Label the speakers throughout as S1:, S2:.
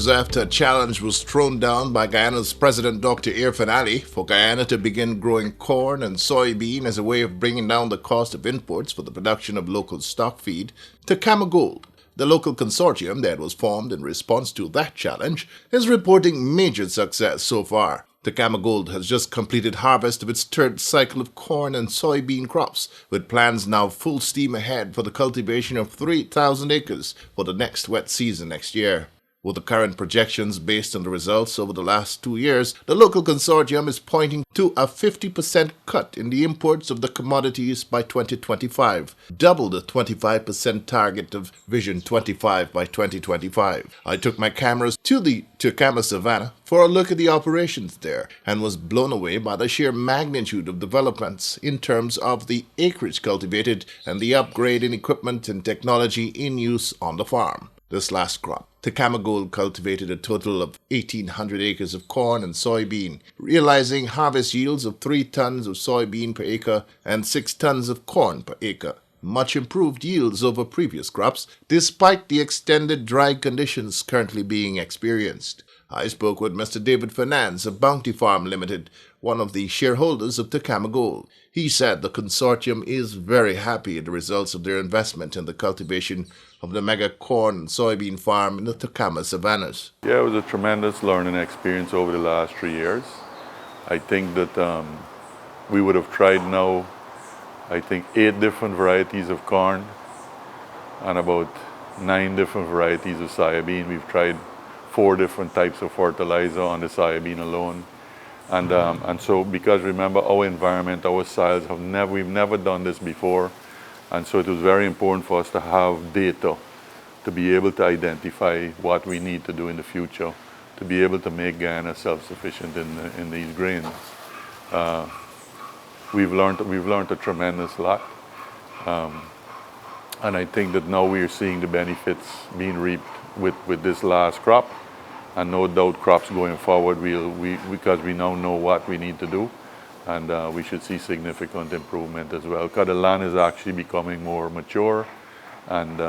S1: hours after a challenge was thrown down by Guyana's President Dr. Irfan Ali for Guyana to begin growing corn and soybean as a way of bringing down the cost of imports for the production of local stock feed, TACAMA Gold, the local consortium that was formed in response to that challenge, is reporting major success so far. TACAMA Gold has just completed harvest of its third cycle of corn and soybean crops, with plans now full steam ahead for the cultivation of 3,000 acres for the next wet season next year. With the current projections based on the results over the last 2 years, the local consortium is pointing to a 50% cut in the imports of the commodities by 2025, double the 25% target of Vision 25 by 2025. I took my cameras to the TACAMA Savannah for a look at the operations there and was blown away by the sheer magnitude of developments in terms of the acreage cultivated and the upgrade in equipment and technology in use on the farm. This last crop, TACAMA Gold cultivated a total of 1,800 acres of corn and soybean, realizing harvest yields of 3 tons of soybean per acre and 6 tons of corn per acre. Much improved yields over previous crops, despite the extended dry conditions currently being experienced. I spoke with Mr. David Fernandes of Bounty Farm Limited, one of the shareholders of TACAMA Gold. He said the consortium is very happy at the results of their investment in the cultivation of the mega corn and soybean farm in the TACAMA savannas.
S2: Yeah, it was a tremendous learning experience over the last 3 years. I think that we would have tried now, 8 different varieties of corn and about 9 different varieties of soybean. We've tried 4 different types of fertilizer on the soybean alone. And so, because remember, our environment, our soils, we've never done this before. And so it was very important for us to have data to be able to identify what we need to do in the future to be able to make Guyana self-sufficient in these grains. We've learned a tremendous lot. And I think that now we are seeing the benefits being reaped with this last crop. And no doubt crops going forward, because we now know what we need to do, and we should see significant improvement as well. Because the land is actually becoming more mature, and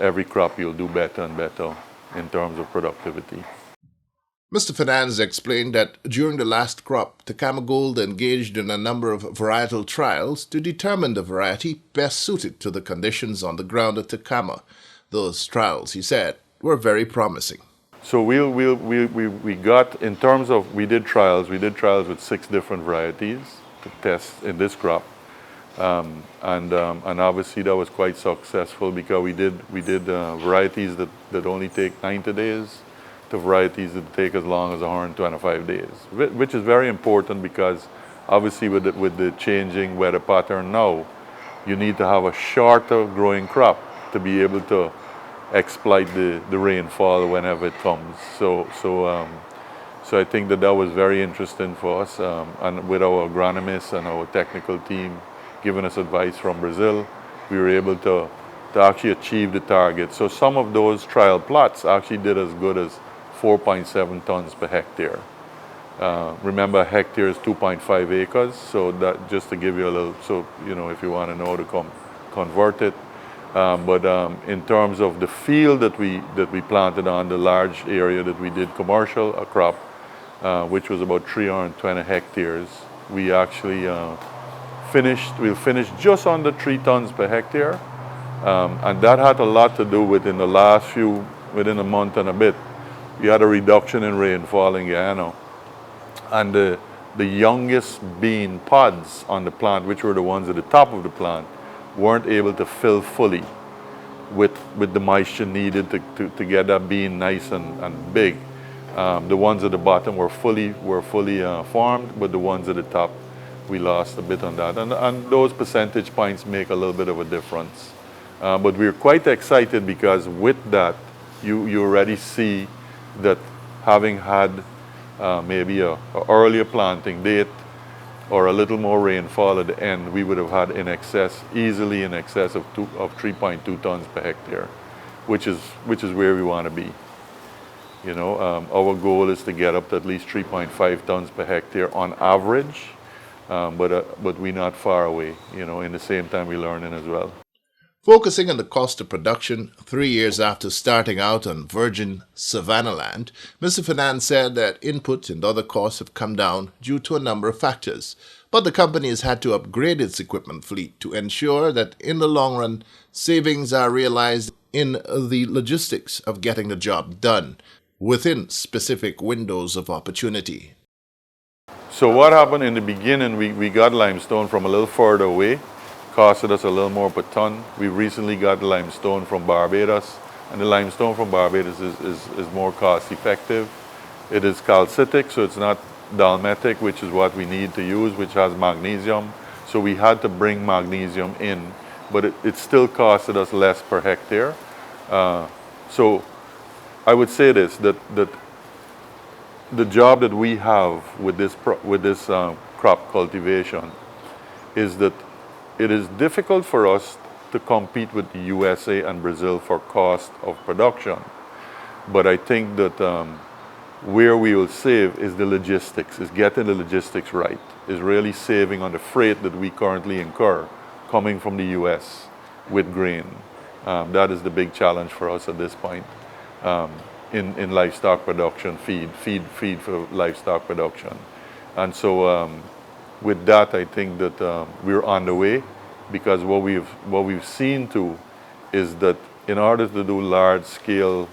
S2: every crop you'll do better and better in terms of productivity.
S1: Mr. Fernandes explained that during the last crop, TACAMA Gold engaged in a number of varietal trials to determine the variety best suited to the conditions on the ground at TACAMA. Those trials, he said, were very promising.
S2: So we got, in terms of, we did trials with 6 different varieties to test in this crop. And obviously that was quite successful because we did varieties that only take 90 days to varieties that take as long as 125 days, which is very important because obviously with the changing weather pattern now, you need to have a shorter growing crop to be able to exploit the rainfall whenever it comes. So I think that was very interesting for us, and with our agronomists and our technical team giving us advice from Brazil, we were able to actually achieve the target. So some of those trial plots actually did as good as 4.7 tons per hectare. Remember, a hectare is 2.5 acres, so that just to give you a little, so if you want to know to convert it. But in terms of the field that we planted on, the large area that we did commercial crop, which was about 320 hectares, we actually we'll finish just under 3 tons per hectare. And that had a lot to do with within a month and a bit, we had a reduction in rainfall in Guyana. And the youngest bean pods on the plant, which were the ones at the top of the plant, weren't able to fill fully with the moisture needed to get that bean nice and big. The ones at the bottom were fully formed, but the ones at the top, we lost a bit on that. And those percentage points make a little bit of a difference. But we're quite excited because with that, you already see that having had maybe a earlier planting date or a little more rainfall at the end, we would have had easily in excess of 3.2 tons per hectare, which is where we want to be. Our goal is to get up to at least 3.5 tons per hectare on average, but we're not far away. In the same time we're learning as well.
S1: Focusing on the cost of production 3 years after starting out on virgin savanna land, Mr. Fernand said that input and other costs have come down due to a number of factors. But the company has had to upgrade its equipment fleet to ensure that in the long run, savings are realized in the logistics of getting the job done within specific windows of opportunity.
S2: So what happened in the beginning, we got limestone from a little further away, costed us a little more per ton. We recently got limestone from Barbados, and the limestone from Barbados is more cost effective. It is calcitic, so it's not dalmatic, which is what we need to use, which has magnesium. So we had to bring magnesium in, but it still costed us less per hectare. So I would say this, that the job that we have with this crop cultivation is that it is difficult for us to compete with the USA and Brazil for cost of production. But I think that where we will save is the logistics, is getting the logistics right, is really saving on the freight that we currently incur coming from the US with grain. That is the big challenge for us at this point. In livestock production, feed for livestock production. And so with that, I think that we're on the way, because what we've seen too is that in order to do large scale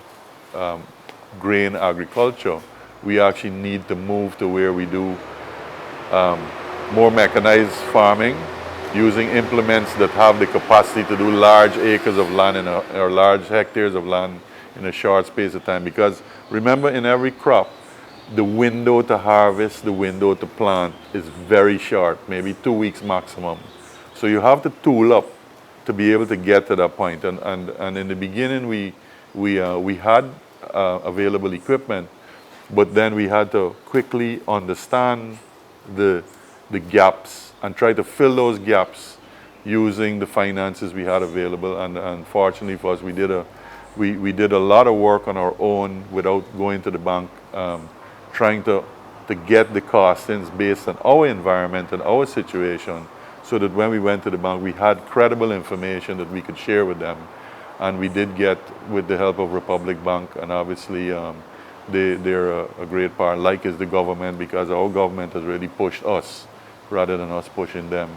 S2: grain agriculture, we actually need to move to where we do more mechanized farming, using implements that have the capacity to do large acres of land or large hectares of land in a short space of time. Because remember, in every crop, the window to harvest, the window to plant is very short, maybe 2 weeks maximum. So you have to tool up to be able to get to that point. And in the beginning, we had available equipment, but then we had to quickly understand the gaps and try to fill those gaps using the finances we had available. And fortunately for us, we did a lot of work on our own without going to the bank, trying to get the costings based on our environment and our situation, so that when we went to the bank, we had credible information that we could share with them. And we did get, with the help of Republic Bank, and obviously they're a great part, like is the government, because our government has really pushed us rather than us pushing them.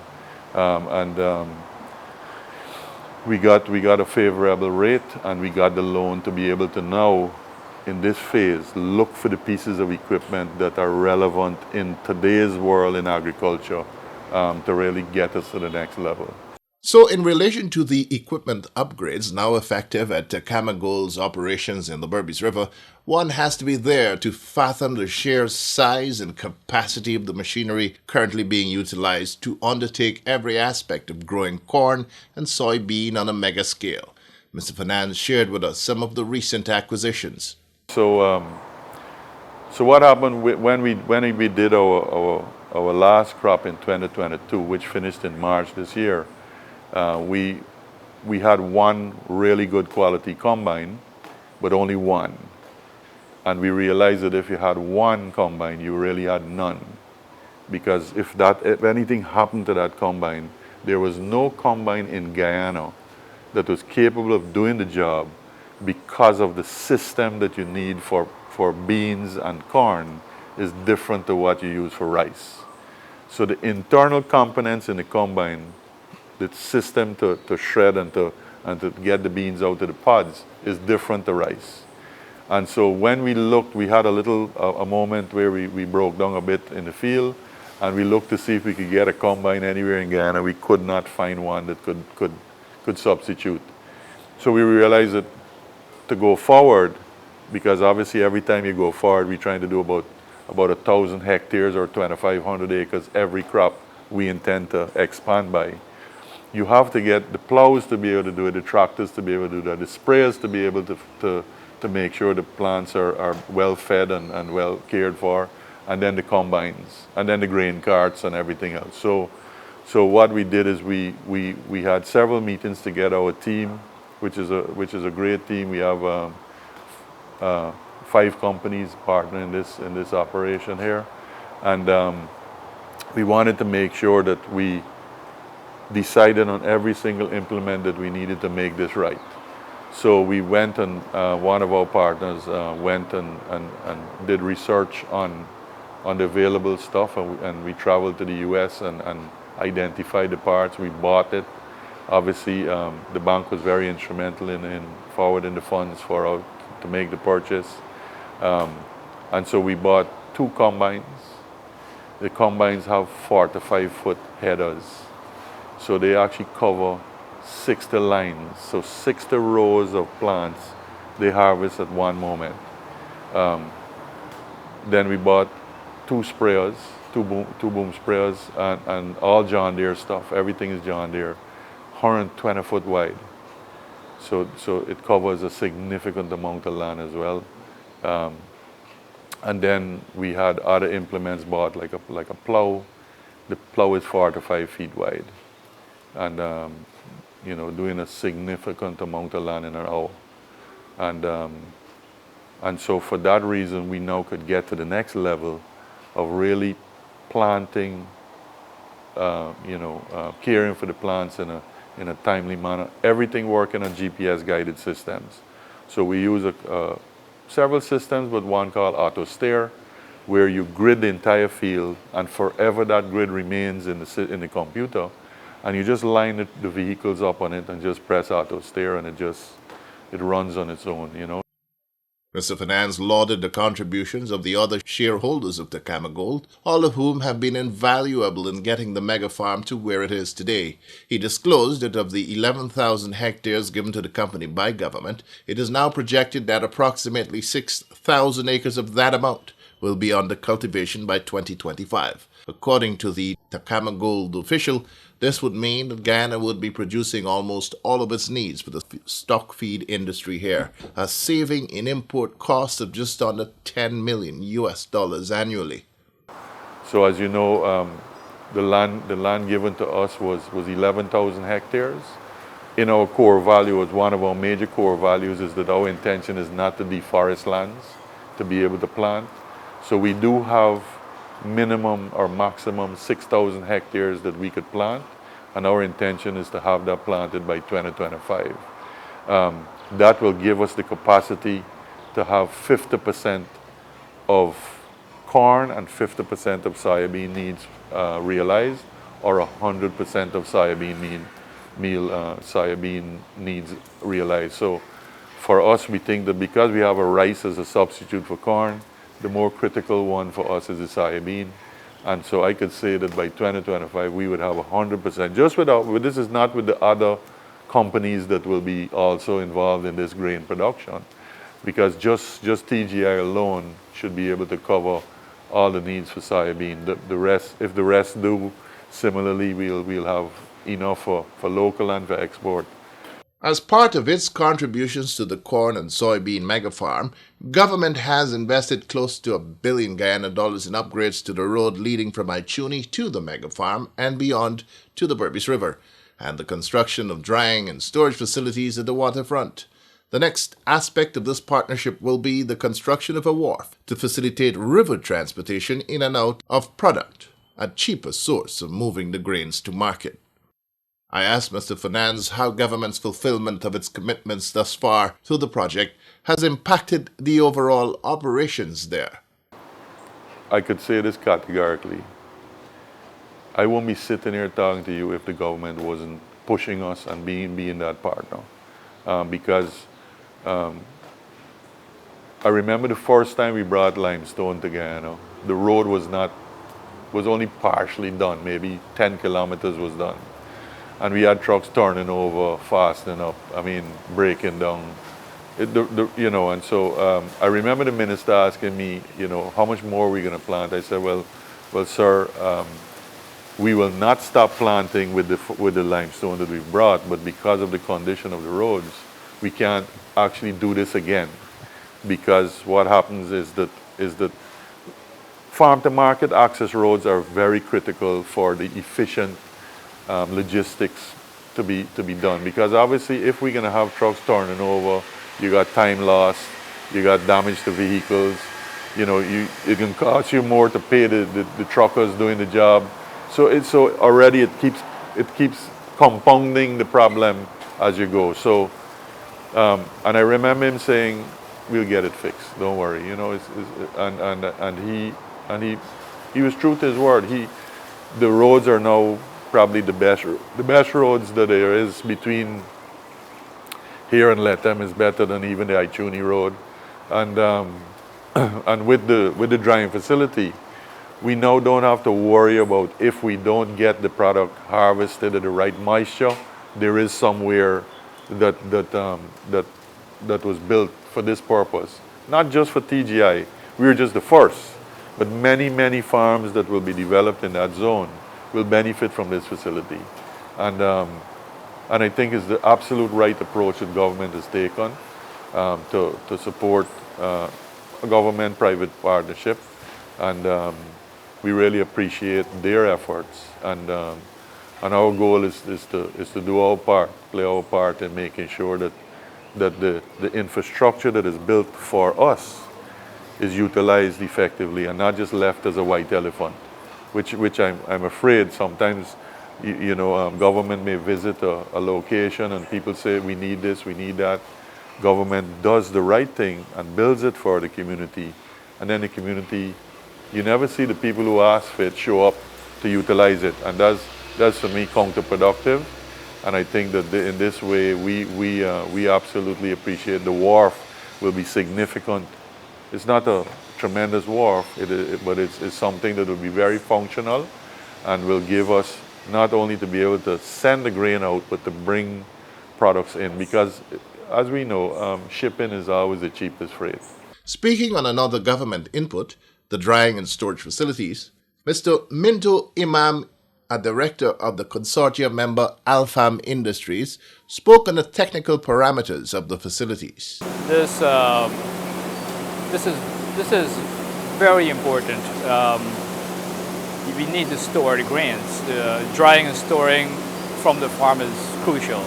S2: We got a favorable rate, and we got the loan to be able to now, in this phase, look for the pieces of equipment that are relevant in today's world in agriculture, to really get us to the next level.
S1: So, in relation to the equipment upgrades now effective at TACAMA Gold's operations in the Berbice River, one has to be there to fathom the sheer size and capacity of the machinery currently being utilized to undertake every aspect of growing corn and soybean on a mega scale. Mr. Fernand shared with us some of the recent acquisitions.
S2: So what happened when we did our last crop in 2022, which finished in March this year? We had one really good quality combine, but only one. And we realized that if you had one combine, you really had none. Because if anything happened to that combine, there was no combine in Guyana that was capable of doing the job, because of the system that you need for beans and corn is different to what you use for rice. So the internal components in the combine, the system to shred and to get the beans out of the pods, is different to rice. And so when we looked, we had a moment where we broke down a bit in the field, and we looked to see if we could get a combine anywhere in Guyana. We could not find one that could substitute. So we realized that to go forward, because obviously every time you go forward, we're trying to do about 1,000 hectares or 2,500 acres every crop we intend to expand by. You have to get the plows to be able to do it, the tractors to be able to do that, the sprayers to be able to make sure the plants are well fed and well cared for, and then the combines, and then the grain carts and everything else. So what we did is we had several meetings to get our team, which is a great team. We have 5 companies partnering in this operation here, and we wanted to make sure that we decided on every single implement that we needed to make this right. So we went and one of our partners went and did research on the available stuff, and we traveled to the US and identified the parts. We bought it. Obviously, the bank was very instrumental in forwarding the funds to make the purchase. And so we bought 2 combines. The combines have 4 to 5 foot headers. So they actually cover 60 lines, so 60 rows of plants they harvest at one moment. Then we bought 2 sprayers, two boom sprayers, and all John Deere stuff. Everything is John Deere, 120 foot wide. So it covers a significant amount of land as well. And then we had other implements bought, like a plow. The plow is 4 to 5 feet wide, and doing a significant amount of land in an hour. And so for that reason, we now could get to the next level of really planting, caring for the plants in a timely manner. Everything working on GPS guided systems. So we use several systems, but one called Auto Steer, where you grid the entire field, and forever that grid remains in the computer, and you just line the vehicles up on it and just press Auto Steer, and it runs on its own.
S1: Mr. Finance lauded the contributions of the other shareholders of TACAMA Gold, all of whom have been invaluable in getting the mega farm to where it is today. He disclosed that of the 11,000 hectares given to the company by government, it is now projected that approximately 6,000 acres of that amount will be under cultivation by 2025. According to the TACAMA Gold official, this would mean that Guyana would be producing almost all of its needs for the stock feed industry here, a saving in import costs of just under $10 million annually.
S2: So as you know, the land given to us was 11,000 hectares. In our core value, one of our major core values is that our intention is not to deforest lands, to be able to plant. So we do have minimum or maximum 6,000 hectares that we could plant, and our intention is to have that planted by 2025. That will give us the capacity to have 50% of corn and 50% of soybean needs realized, or 100% of soybean needs realized. So for us, we think that because we have a rice as a substitute for corn, the more critical one for us is the soybean. And so I could say that by 2025, we would have 100%. This is not with the other companies that will be also involved in this grain production, because just TGI alone should be able to cover all the needs for soybean. The rest, if the rest do similarly, we'll have enough for local and for export.
S1: As part of its contributions to the corn and soybean mega farm, government has invested close to $1 billion Guyana dollars in upgrades to the road leading from Ichuni to the mega farm and beyond to the Berbice River, and the construction of drying and storage facilities at the waterfront. The next aspect of this partnership will be the construction of a wharf to facilitate river transportation in and out of product, a cheaper source of moving the grains to market. I asked Mr. Finance how government's fulfillment of its commitments thus far through the project has impacted the overall operations there.
S2: I could say this categorically. I won't be sitting here talking to you if the government wasn't pushing us and being that partner. Because I remember the first time we brought limestone to Guyana, the road was only partially done, maybe 10 kilometers was done. And we had trucks turning over, fastening up, breaking down. And so I remember the minister asking me, how much more are we going to plant? I said, well, sir, we will not stop planting with the limestone that we've brought, but because of the condition of the roads, we can't actually do this again. Because what happens is that farm to market access roads are very critical for the efficient logistics to be done, because obviously if we're going to have trucks turning over, you got time loss, you got damage to vehicles, it can cost you more to pay the truckers doing the job. So already it keeps compounding the problem as you go. So, and I remember him saying, "We'll get it fixed. Don't worry." You know, and he was true to his word. The roads are now probably the best roads that there is between here and Lethem is better than even the Ituni road, and and with the drying facility, we now don't have to worry about if we don't get the product harvested at the right moisture. There is somewhere that was built for this purpose, not just for TGI. We're just the first, but many farms that will be developed in that zone will benefit from this facility, and I think it's the absolute right approach that government has taken to support a government-private partnership, and we really appreciate their efforts, and our goal is to do our part, play our part in making sure that the infrastructure that is built for us is utilized effectively and not just left as a white elephant, which I'm afraid sometimes, government may visit a location and people say, we need this, we need that. Government does the right thing and builds it for the community, and then the community, you never see the people who ask for it show up to utilize it, and that's for me counterproductive. And I think that in this way we absolutely appreciate the wharf will be significant. It's not a tremendous wharf, but it's something that will be very functional and will give us not only to be able to send the grain out, but to bring products in, because as we know, shipping is always the cheapest freight.
S1: Speaking on another government input, the drying and storage facilities, Mr. Minto Imam, a director of the consortium member Alfam Industries, spoke on the technical parameters of the facilities.
S3: This is very important. We need to store the grains. Drying and storing from the farm is crucial.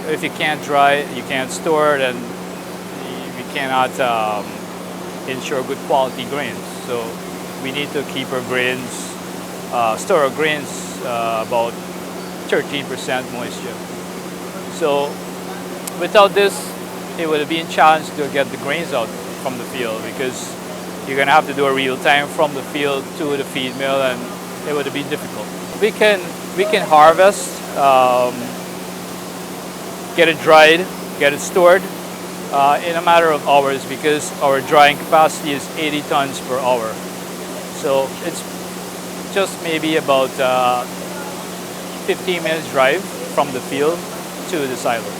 S3: If you can't dry, you can't store, then we cannot ensure good quality grains. So we need to keep our grains, store our grains about 13% moisture. So without this, it would be a challenge to get the grains out from the field, because you're going to have to do a real time from the field to the feed mill, and it would be difficult. We can harvest, get it dried, get it stored in a matter of hours, because our drying capacity is 80 tons per hour. So it's just maybe about 15 minutes drive from the field to the silo.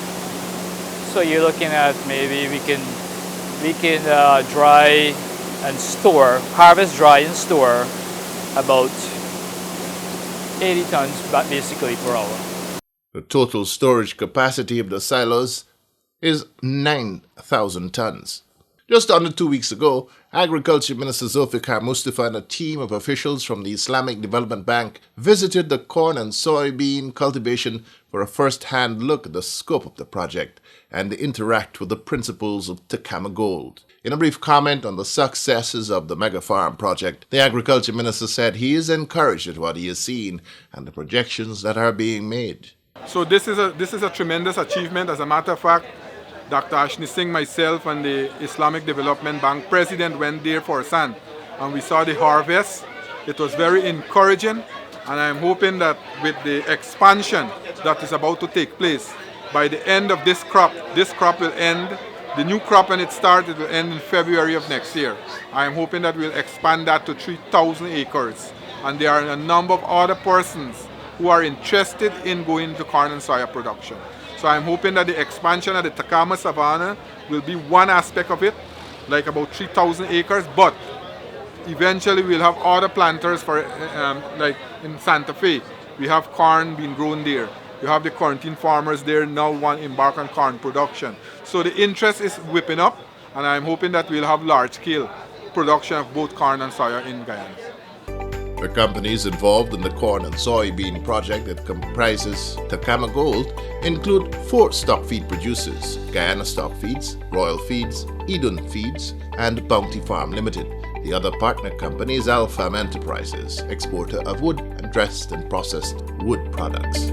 S3: So you're looking at maybe we can dry and store, harvest, dry and store about 80 tons basically per hour.
S1: The total storage capacity of the silos is 9,000 tons. Just under 2 weeks ago, Agriculture Minister Zulfikar Mustafa and a team of officials from the Islamic Development Bank visited the corn and soybean cultivation for a first-hand look at the scope of the project and interact with the principals of TACAMA Gold. In a brief comment on the successes of the mega farm project, the Agriculture Minister said he is encouraged at what he has seen and the projections that are being made.
S4: So this is a tremendous achievement. As a matter of fact, Dr. Ashni Singh, myself, and the Islamic Development Bank president went there for a stand, and we saw the harvest. It was very encouraging, and I'm hoping that with the expansion that is about to take place, by the end of this crop will end. The new crop, when it starts, it will end in February of next year. I'm hoping that we'll expand that to 3,000 acres, and there are a number of other persons who are interested in going into corn and soya production. So I'm hoping that the expansion of the TACAMA Savannah will be one aspect of it, like about 3,000 acres, but eventually we'll have other planters for, like in Santa Fe, we have corn being grown there. You have the quarantine farmers there now want to embark on corn production. So the interest is whipping up, and I'm hoping that we'll have large-scale production of both corn and soya in Guyana.
S1: The companies involved in the corn and soybean project that comprises TACAMA Gold include 4 stock feed producers: Guyana Stock Feeds, Royal Feeds, Eden Feeds, and Bounty Farm Limited. The other partner company is Alfam Enterprises, exporter of wood and dressed and processed wood products.